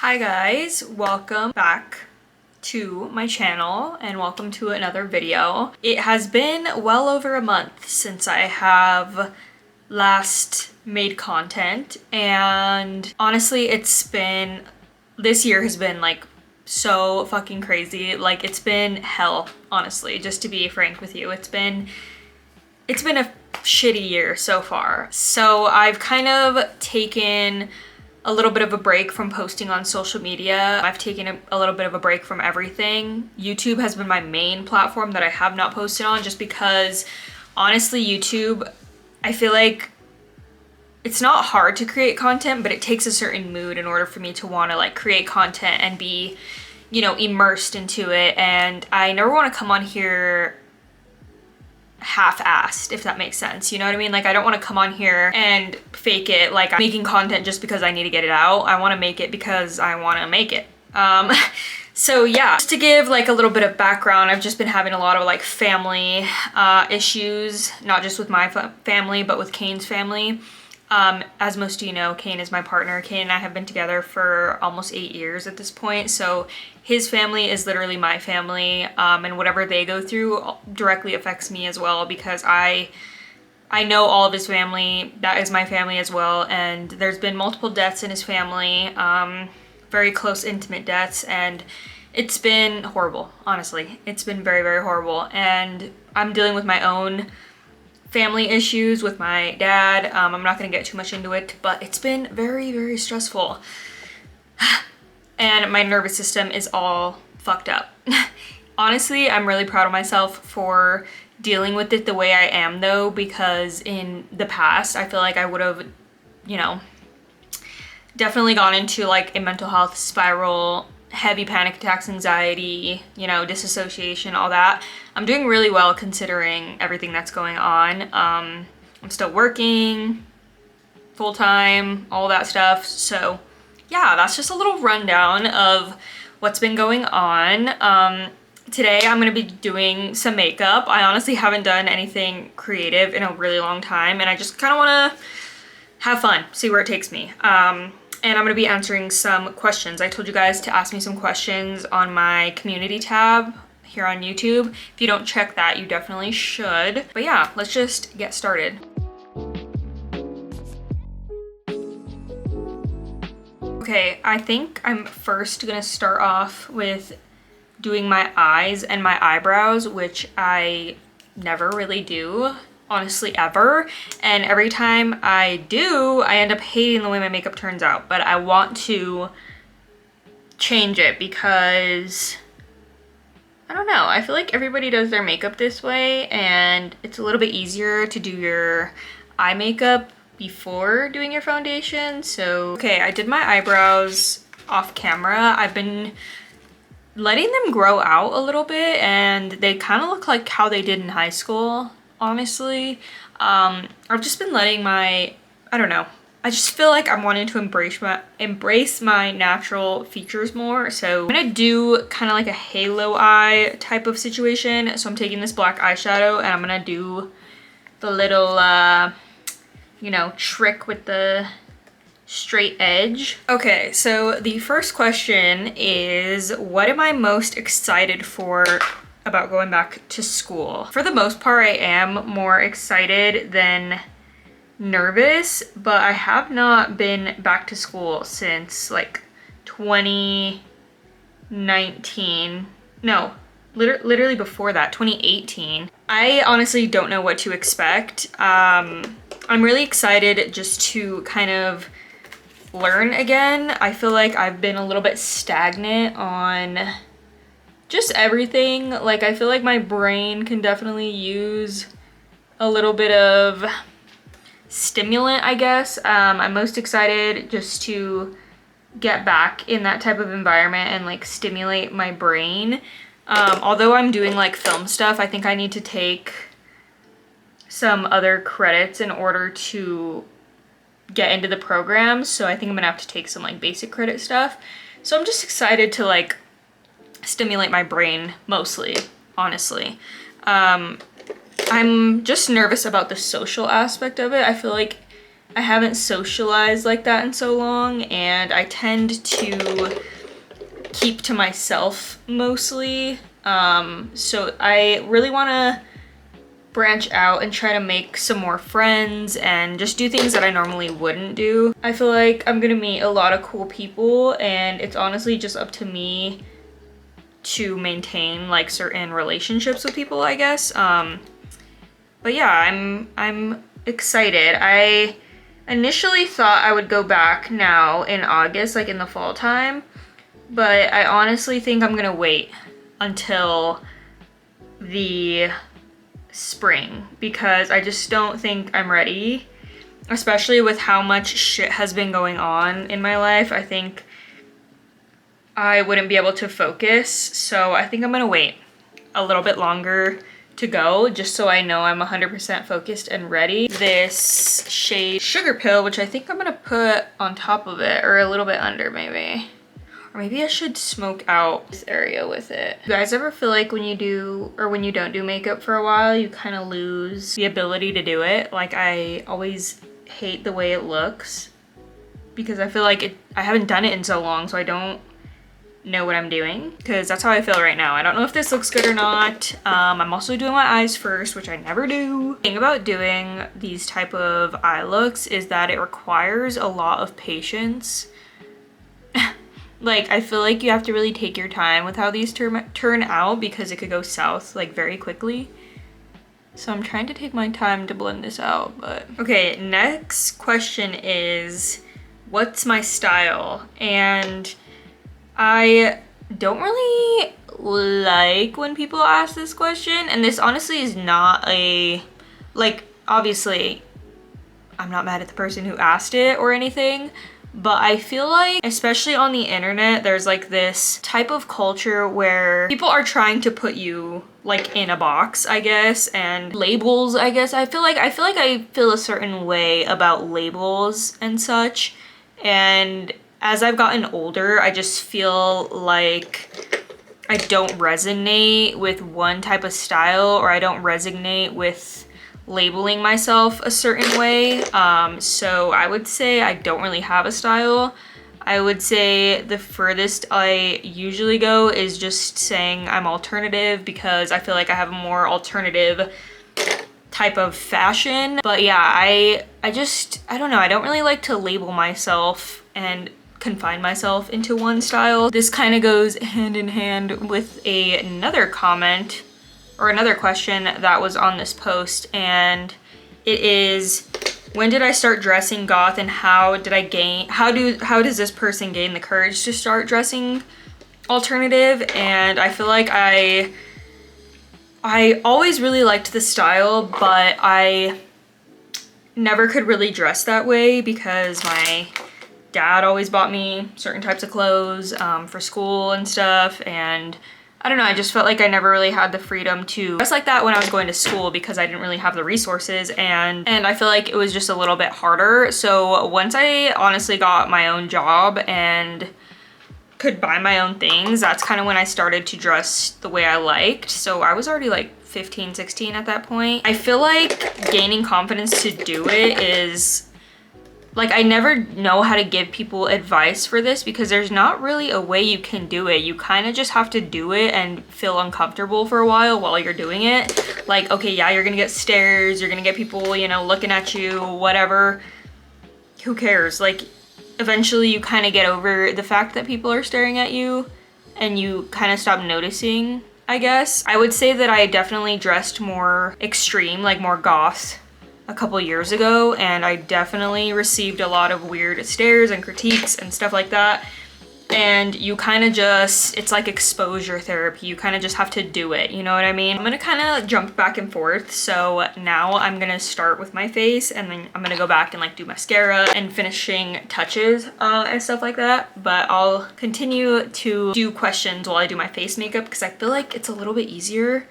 Hi guys, welcome back to my channel and welcome to another video. It has been well over a month since I have last made content, and honestly this year has been like so fucking crazy. Like, it's been hell, honestly, just to be frank with you. It's been a shitty year so far. So I've kind of taken a little bit of a break from posting on social media. I've taken a little bit of a break from everything. YouTube has been my main platform that I have not posted on, just because honestly, YouTube, I feel like it's not hard to create content, but it takes a certain mood in order for me to want to like create content and be, you know, immersed into it. And I never want to come on here half-assed, if that makes sense. You know what I mean? Like, I don't want to come on here and fake it like I'm making content just because I need to get it out. I want to make it because I want to make it. So yeah, just to give like a little bit of background, I've just been having a lot of like family issues, not just with my family, but with Kane's family. As most of you know, Kane is my partner. Kane and I have been together for almost 8 years at this point. So his family is literally my family, and whatever they go through directly affects me as well, because I know all of his family. That is my family as well. And there's been multiple deaths in his family, very close, intimate deaths. And it's been horrible, honestly. It's been very, very horrible. And I'm dealing with my own family issues with my dad. I'm not gonna get too much into it, but it's been very, very stressful. And my nervous system is all fucked up. Honestly, I'm really proud of myself for dealing with it the way I am though, because in the past, I feel like I would have, you know, definitely gone into like a mental health spiral, heavy panic attacks, anxiety, you know, disassociation, all that. I'm doing really well considering everything that's going on. I'm still working full-time, all that stuff. So yeah, that's just a little rundown of what's been going on. Today I'm gonna be doing some makeup. I honestly haven't done anything creative in a really long time, and I just kind of want to have fun, see where it takes me. And I'm gonna be answering some questions. I told you guys to ask me some questions on my community tab here on YouTube. If you don't check that, you definitely should. But yeah, let's just get started. Okay, I think I'm first gonna start off with doing my eyes and my eyebrows, which I never really do, honestly, ever. And every time I do, I end up hating the way my makeup turns out. But I want to change it because, I don't know, I feel like everybody does their makeup this way, and it's a little bit easier to do your eye makeup before doing your foundation. So, okay, I did my eyebrows off camera. I've been letting them grow out a little bit, and they kind of look like how they did in high school, honestly. I've just been letting I don't know, I just feel like I'm wanting to embrace my natural features more. So I'm gonna do kind of like a halo eye type of situation. So I'm taking this black eyeshadow and I'm gonna do the little you know, trick with the straight edge. Okay, so the first question is, what am I most excited for about going back to school? For the most part, I am more excited than nervous, but I have not been back to school since like 2019. No, literally before that, 2018. I honestly don't know what to expect. I'm really excited just to kind of learn again. I feel like I've been a little bit stagnant on just everything. Like, I feel like my brain can definitely use a little bit of stimulant, I guess. I'm most excited just to get back in that type of environment and like stimulate my brain. Although I'm doing like film stuff, I think I need to take some other credits in order to get into the program. So I think I'm gonna have to take some like basic credit stuff. So I'm just excited to like stimulate my brain mostly, honestly. I'm just nervous about the social aspect of it. I feel like I haven't socialized like that in so long, and I tend to keep to myself mostly. So I really want to branch out and try to make some more friends and just do things that I normally wouldn't do. I feel like I'm gonna meet a lot of cool people, and it's honestly just up to me to maintain like certain relationships with people, I guess. But yeah, I'm excited. I initially thought I would go back now in August, like in the fall time, but I honestly think I'm gonna wait until the spring because I just don't think I'm ready, especially with how much shit has been going on in my life. I think I wouldn't be able to focus, so I think I'm gonna wait a little bit longer to go just so I know I'm 100% focused and ready. This shade Sugar Pill, which I think I'm gonna put on top of it or a little bit under maybe. Or maybe I should smoke out this area with it. You guys ever feel like when you do or when you don't do makeup for a while, you kind of lose the ability to do it? Like I always hate the way it looks because I feel like I haven't done it in so long, so I don't know what I'm doing, because that's how I feel right now. I don't know if this looks good or not. I'm also doing my eyes first, which I never do. The thing about doing these type of eye looks is that it requires a lot of patience. Like, I feel like you have to really take your time with how these turn out because it could go south like very quickly. So I'm trying to take my time to blend this out, but. Okay, next question is, what's my style? And I don't really like when people ask this question, and this honestly is not a, like, obviously, I'm not mad at the person who asked it or anything, but I feel like, especially on the internet, there's like this type of culture where people are trying to put you like in a box, I guess, and labels, I guess. I feel like I feel a certain way about labels and such, and as I've gotten older, I just feel like I don't resonate with one type of style, or I don't resonate with labeling myself a certain way. So I would say I don't really have a style. I would say the furthest I usually go is just saying I'm alternative, because I feel like I have a more alternative type of fashion. But yeah, I don't know, I don't really like to label myself and confine myself into one style. This kind of goes hand in hand with another comment or another question that was on this post, and it is, when did I start dressing goth, and how does this person gain the courage to start dressing alternative? And I feel like I always really liked the style, but I never could really dress that way because my dad always bought me certain types of clothes for school and stuff, and I don't know, I just felt like I never really had the freedom to dress like that when I was going to school because I didn't really have the resources, and I feel like it was just a little bit harder. So once I honestly got my own job and could buy my own things, that's kind of when I started to dress the way I liked. So I was already like 15, 16 at that point. I feel like gaining confidence to do it is, like, I never know how to give people advice for this because there's not really a way you can do it. You kind of just have to do it and feel uncomfortable for a while you're doing it. Like, okay, yeah, you're gonna get stares, you're gonna get people, you know, looking at you, whatever. Who cares? Like, eventually you kind of get over the fact that people are staring at you and you kind of stop noticing, I guess. I would say that I definitely dressed more extreme, like more goth, a couple years ago, and I definitely received a lot of weird stares and critiques and stuff like that. And you kind of just, it's like exposure therapy. You kind of just have to do it, you know what I mean? I'm gonna kind of jump back and forth. So now I'm gonna start with my face, and then I'm gonna go back and like do mascara and finishing touches and stuff like that. But I'll continue to do questions while I do my face makeup because I feel like it's a little bit easier.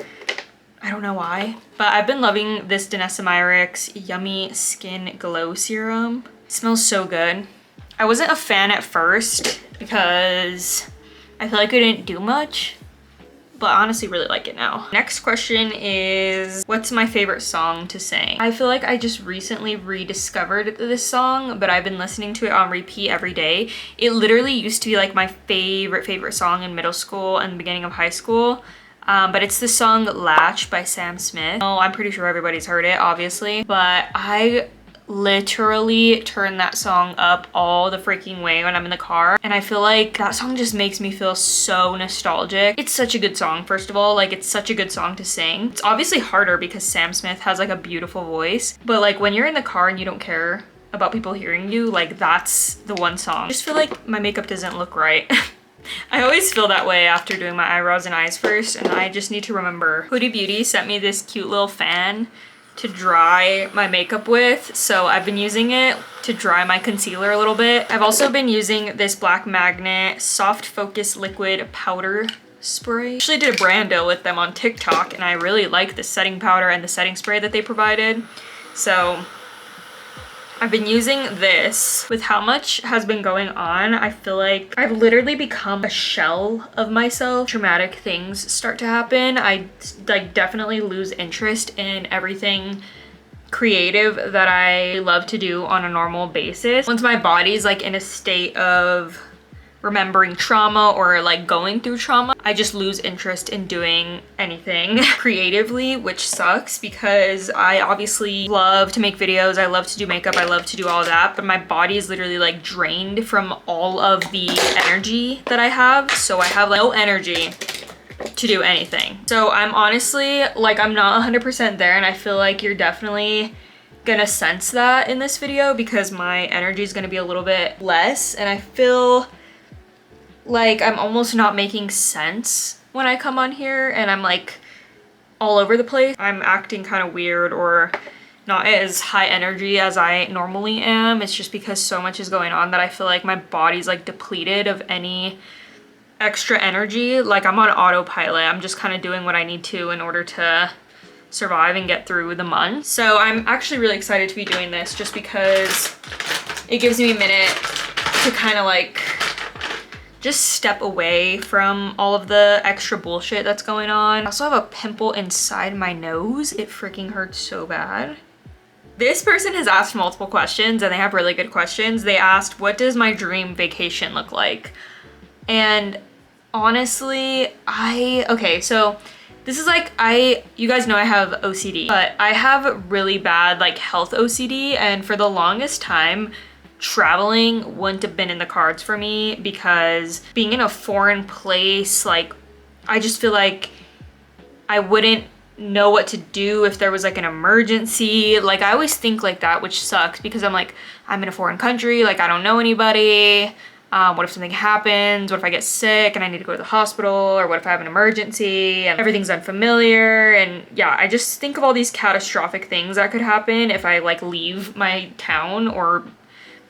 I don't know why, but I've been loving this Danessa Myricks Yummy Skin Glow Serum. It smells so good. I wasn't a fan at first because I feel like it didn't do much, but I honestly really like it now. Next question is, what's my favorite song to sing? I feel like I just recently rediscovered this song, but I've been listening to it on repeat every day. It literally used to be like my favorite song in middle school and the beginning of high school. But it's the song Latch by Sam Smith. Oh, I'm pretty sure everybody's heard it, obviously, but I literally turn that song up all the freaking way when I'm in the car, and I feel like that song just makes me feel so nostalgic. It's such a good song, first of all. Like, it's such a good song to sing. It's obviously harder because Sam Smith has like a beautiful voice, but like when you're in the car and you don't care about people hearing you, like that's the one song. I just feel like my makeup doesn't look right. I always feel that way after doing my eyebrows and eyes first, and I just need to remember. Hoodie Beauty sent me this cute little fan to dry my makeup with, so I've been using it to dry my concealer a little bit. I've also been using this Black Magnet Soft Focus Liquid Powder Spray. I actually did a brand deal with them on TikTok, and I really like the setting powder and the setting spray that they provided. So I've been using this. With how much has been going on, I feel like I've literally become a shell of myself. Traumatic things start to happen. I like definitely lose interest in everything creative that I love to do on a normal basis. Once my body's like in a state of remembering trauma or like going through trauma, I just lose interest in doing anything creatively, which sucks because I obviously love to make videos, I love to do makeup, I love to do all that, but my body is literally like drained from all of the energy that I have. So I have like no energy to do anything. So I'm honestly like, I'm not 100% there, and I feel like you're definitely gonna sense that in this video because my energy is gonna be a little bit less, and I feel like I'm almost not making sense when I come on here, and I'm like all over the place. I'm acting kind of weird or not as high energy as I normally am. It's just because so much is going on that I feel like my body's like depleted of any extra energy. Like I'm on autopilot. I'm just kind of doing what I need to in order to survive and get through the month. So I'm actually really excited to be doing this just because it gives me a minute to kind of like just step away from all of the extra bullshit that's going on. I also have a pimple inside my nose. It freaking hurts so bad. This person has asked multiple questions, and they have really good questions. They asked, what does my dream vacation look like? And honestly, okay, so this is like, you guys know I have OCD, but I have really bad like health OCD, and for the longest time, traveling wouldn't have been in the cards for me because being in a foreign place, like I just feel like I wouldn't know what to do if there was like an emergency. Like I always think like that, which sucks because I'm like, I'm in a foreign country, like I don't know anybody. What if something happens? What if I get sick and I need to go to the hospital? Or what if I have an emergency and everything's unfamiliar? And yeah, I just think of all these catastrophic things that could happen if I like leave my town or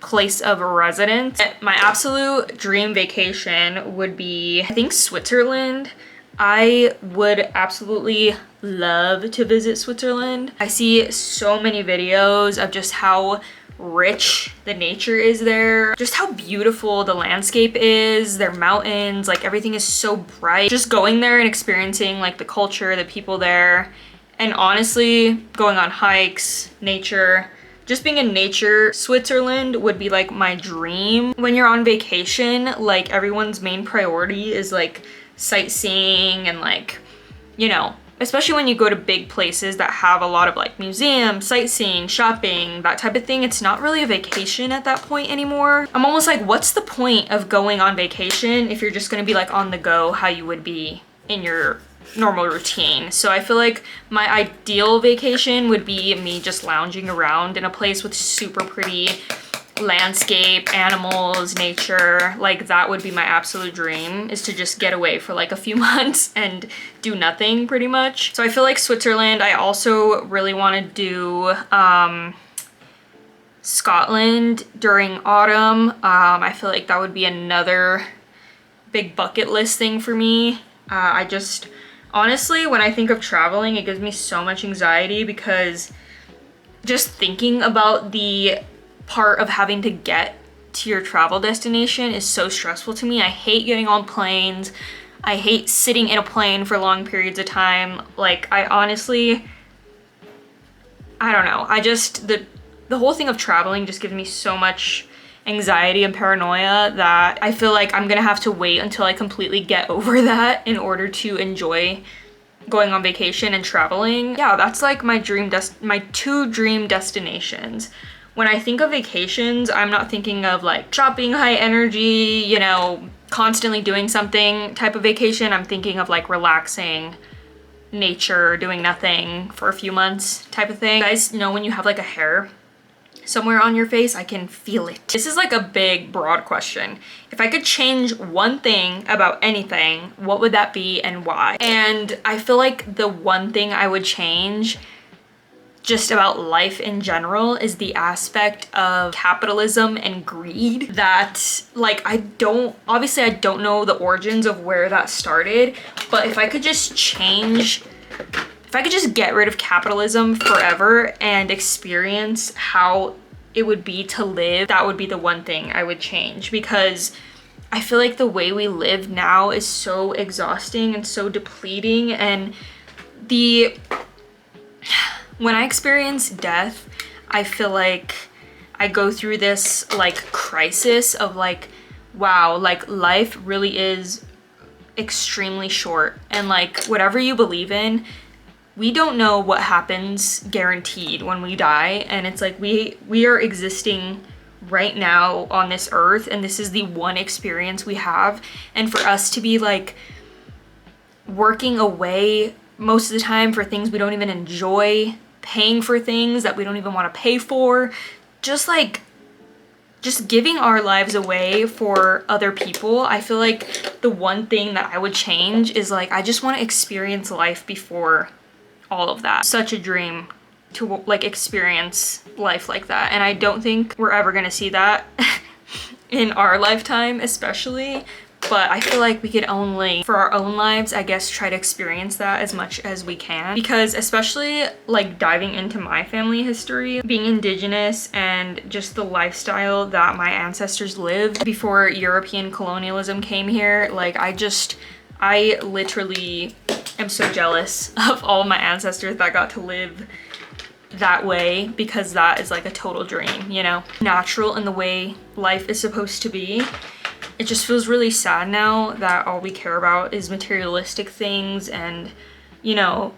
place of residence. My absolute dream vacation would be, I think, Switzerland. I would absolutely love to visit Switzerland. I see so many videos of just how rich the nature is there, just how beautiful the landscape is, their mountains, like everything is so bright. Just going there and experiencing like the culture, the people there, and honestly going on hikes, nature, just being in nature. Switzerland would be like my dream. When you're on vacation, like everyone's main priority is like sightseeing and like, you know, especially when you go to big places that have a lot of like museums, sightseeing, shopping, that type of thing. It's not really a vacation at that point anymore. I'm almost like, what's the point of going on vacation if you're just gonna be like on the go how you would be in your normal routine? So I feel like my ideal vacation would be me just lounging around in a place with super pretty landscape, animals, nature. Like that would be my absolute dream, is to just get away for like a few months and do nothing pretty much. So I feel like Switzerland. I also really want to do Scotland during autumn. I feel like that would be another big bucket list thing for me. I just honestly, when I think of traveling, it gives me so much anxiety because just thinking about the part of having to get to your travel destination is so stressful to me. I hate getting on planes. I hate sitting in a plane for long periods of time. Like, I honestly, I don't know. I just, the whole thing of traveling just gives me so much anxiety and paranoia that I feel like I'm gonna have to wait until I completely get over that in order to enjoy going on vacation and traveling. Yeah, that's like my my 2 dream destinations. When I think of vacations, I'm not thinking of like shopping, high energy, you know, constantly doing something type of vacation. I'm thinking of like relaxing, nature, doing nothing for a few months type of thing. You guys know when you have like a hair somewhere on your face, I can feel it. This is like a big, broad question. If I could change one thing about anything, what would that be and why? And I feel like the one thing I would change just about life in general is the aspect of capitalism and greed that, like, obviously I don't know the origins of where that started, but if I could just get rid of capitalism forever and experience how it would be to live, that would be the one thing I would change, because I feel like the way we live now is so exhausting and so depleting. And when I experience death, I feel like I go through this like crisis of like, wow, like life really is extremely short, and like whatever you believe in, we don't know what happens guaranteed when we die. And it's like we are existing right now on this earth, and this is the one experience we have. And for us to be like working away most of the time for things we don't even enjoy, paying for things that we don't even want to pay for, just giving our lives away for other people. I feel like the one thing that I would change is like, I just want to experience life before all of that. Such a dream to like experience life like that. And I don't think we're ever gonna see that in our lifetime, especially. But I feel like we could only, for our own lives, I guess, try to experience that as much as we can. Because especially like diving into my family history, being indigenous and just the lifestyle that my ancestors lived before European colonialism came here, like I literally am so jealous of all my ancestors that got to live that way, because that is like a total dream, you know? Natural in the way life is supposed to be. It just feels really sad now that all we care about is materialistic things and, you know,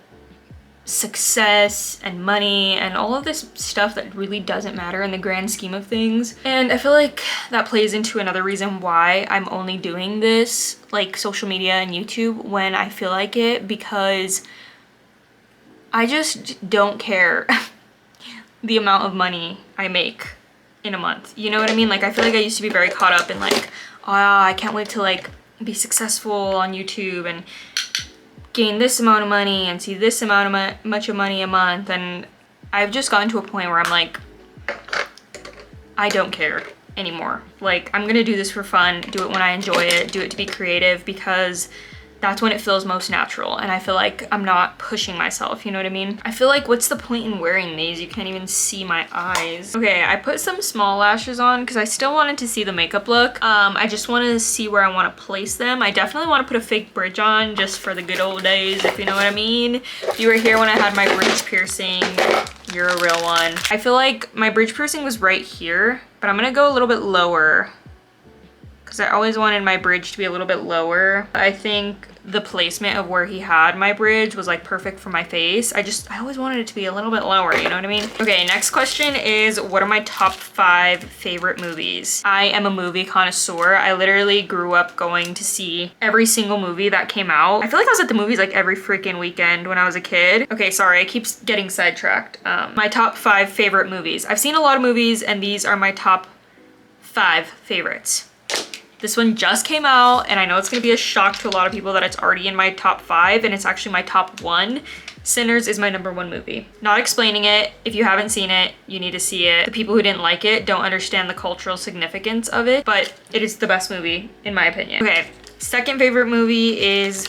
success and money and all of this stuff that really doesn't matter in the grand scheme of things. And I feel like that plays into another reason why I'm only doing this, like social media and YouTube, when I feel like it, because I just don't care the amount of money I make in a month. You know what I mean? Like, I feel like I used to be very caught up in like, oh, I can't wait to like be successful on YouTube and gain this amount of money and see this amount of much of money a month. And I've just gotten to a point where I'm like, I don't care anymore. Like, I'm gonna do this for fun, do it when I enjoy it, do it to be creative, because that's when it feels most natural. And I feel like I'm not pushing myself, you know what I mean? I feel like, what's the point in wearing these? You can't even see my eyes. Okay, I put some small lashes on because I still wanted to see the makeup look. I just want to see where I want to place them. I definitely want to put a fake bridge on just for the good old days, if you know what I mean. If you were here when I had my bridge piercing, you're a real one. I feel like my bridge piercing was right here, but I'm gonna go a little bit lower because I always wanted my bridge to be a little bit lower. I think the placement of where he had my bridge was like perfect for my face. I always wanted it to be a little bit lower, you know what I mean? Okay, next question is, what are my top 5 favorite movies? I am a movie connoisseur. I literally grew up going to see every single movie that came out. I feel like I was at the movies like every freaking weekend when I was a kid. Okay, sorry, I keep getting sidetracked. My top 5 favorite movies. I've seen a lot of movies, and these are my top 5 favorites. This one just came out, and I know it's gonna be a shock to a lot of people that it's already in my top 5, and it's actually my top 1. Sinners is my number 1 movie. Not explaining it. If you haven't seen it, you need to see it. The people who didn't like it don't understand the cultural significance of it, but it is the best movie, in my opinion. Okay, second favorite movie is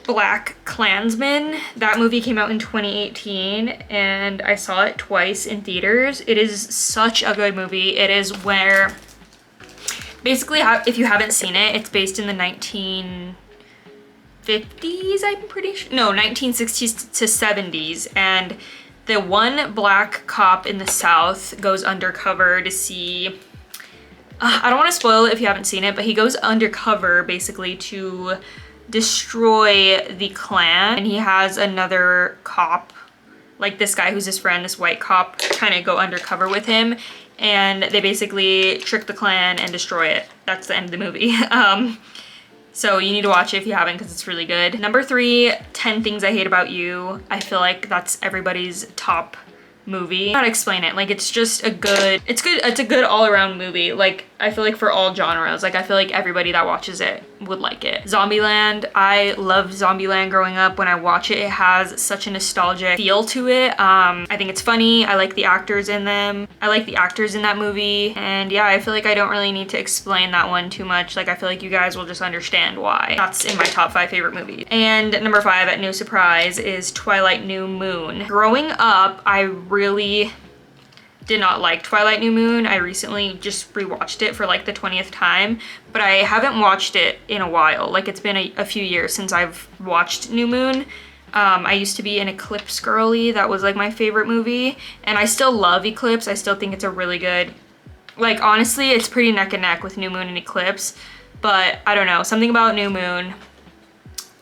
Black Klansman. That movie came out in 2018, and I saw it twice in theaters. It is such a good movie. It is where, basically, if you haven't seen it, it's based in the 50s, I'm pretty sure. No, 1960s to 70s. And the one black cop in the South goes undercover to see, I don't want to spoil it if you haven't seen it, but he goes undercover basically to destroy the Klan. And he has another cop, like this guy who's his friend, this white cop, kind of go undercover with him. And they basically trick the Klan and destroy it. That's the end of the movie. So you need to watch it if you haven't, because it's really good. Number 3, 10 Things I Hate About You. I feel like that's everybody's top movie. Not explain it, like it's just a good, it's a good all-around movie. Like I feel like for all genres, like I feel like everybody that watches it would like it. Zombieland, I loved Zombieland growing up. When I watch it, it has such a nostalgic feel to it. I think it's funny. I like the actors in them. I like the actors in that movie. And yeah, I feel like I don't really need to explain that one too much. Like I feel like you guys will just understand why. That's in my top 5 favorite movies. And number 5, at no surprise, is Twilight New Moon. Growing up, I really did not like Twilight New Moon. I recently just rewatched it for like the 20th time, but I haven't watched it in a while. Like it's been a few years since I've watched New Moon. I used to be an Eclipse girly. That was like my favorite movie, and I still love Eclipse. I still think it's a really good, like honestly, it's pretty neck and neck with New Moon and Eclipse, but I don't know, something about New Moon,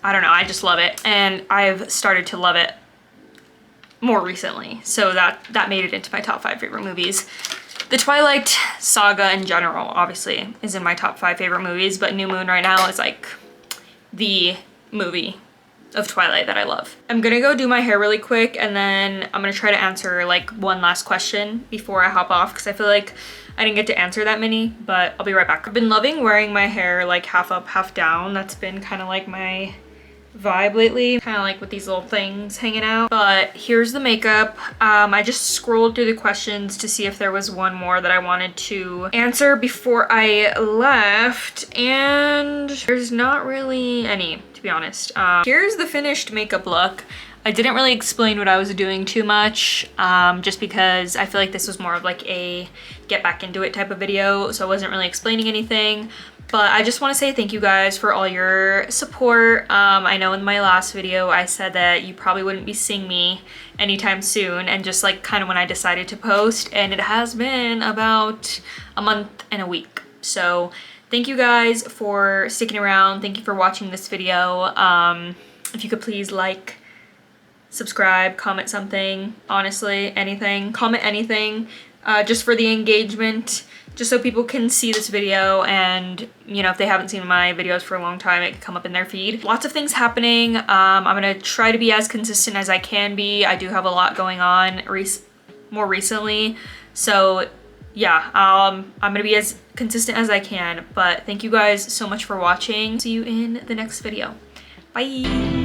I don't know, I just love it, and I've started to love it more recently, so that made it into my top 5 favorite movies. The Twilight saga in general obviously is in my top 5 favorite movies, but New Moon right now is like the movie of Twilight that I love. I'm gonna go do my hair really quick, and then I'm gonna try to answer like one last question before I hop off, because I feel like I didn't get to answer that many, but I'll be right back. I've been loving wearing my hair like half up, half down. That's been kind of like my vibe lately, kind of like with these little things hanging out. But here's the makeup. I just scrolled through the questions to see if there was one more that I wanted to answer before I left, and there's not really any, to be honest. Here's the finished makeup look. I didn't really explain what I was doing too much, just because I feel like this was more of like a get back into it type of video, so I wasn't really explaining anything. But I just want to say thank you guys for all your support. I know in my last video I said that you probably wouldn't be seeing me anytime soon, and just like kind of when I decided to post, and it has been about a month and a week. So thank you guys for sticking around. Thank you for watching this video. If you could please like, subscribe, comment something, honestly, anything. Comment anything, just for the engagement, just so people can see this video, and you know, if they haven't seen my videos for a long time, it can come up in their feed. Lots of things happening. I'm gonna try to be as consistent as I can be. I do have a lot going on more recently, so yeah, I'm gonna be as consistent as I can. But thank you guys so much for watching. See you in the next video. Bye.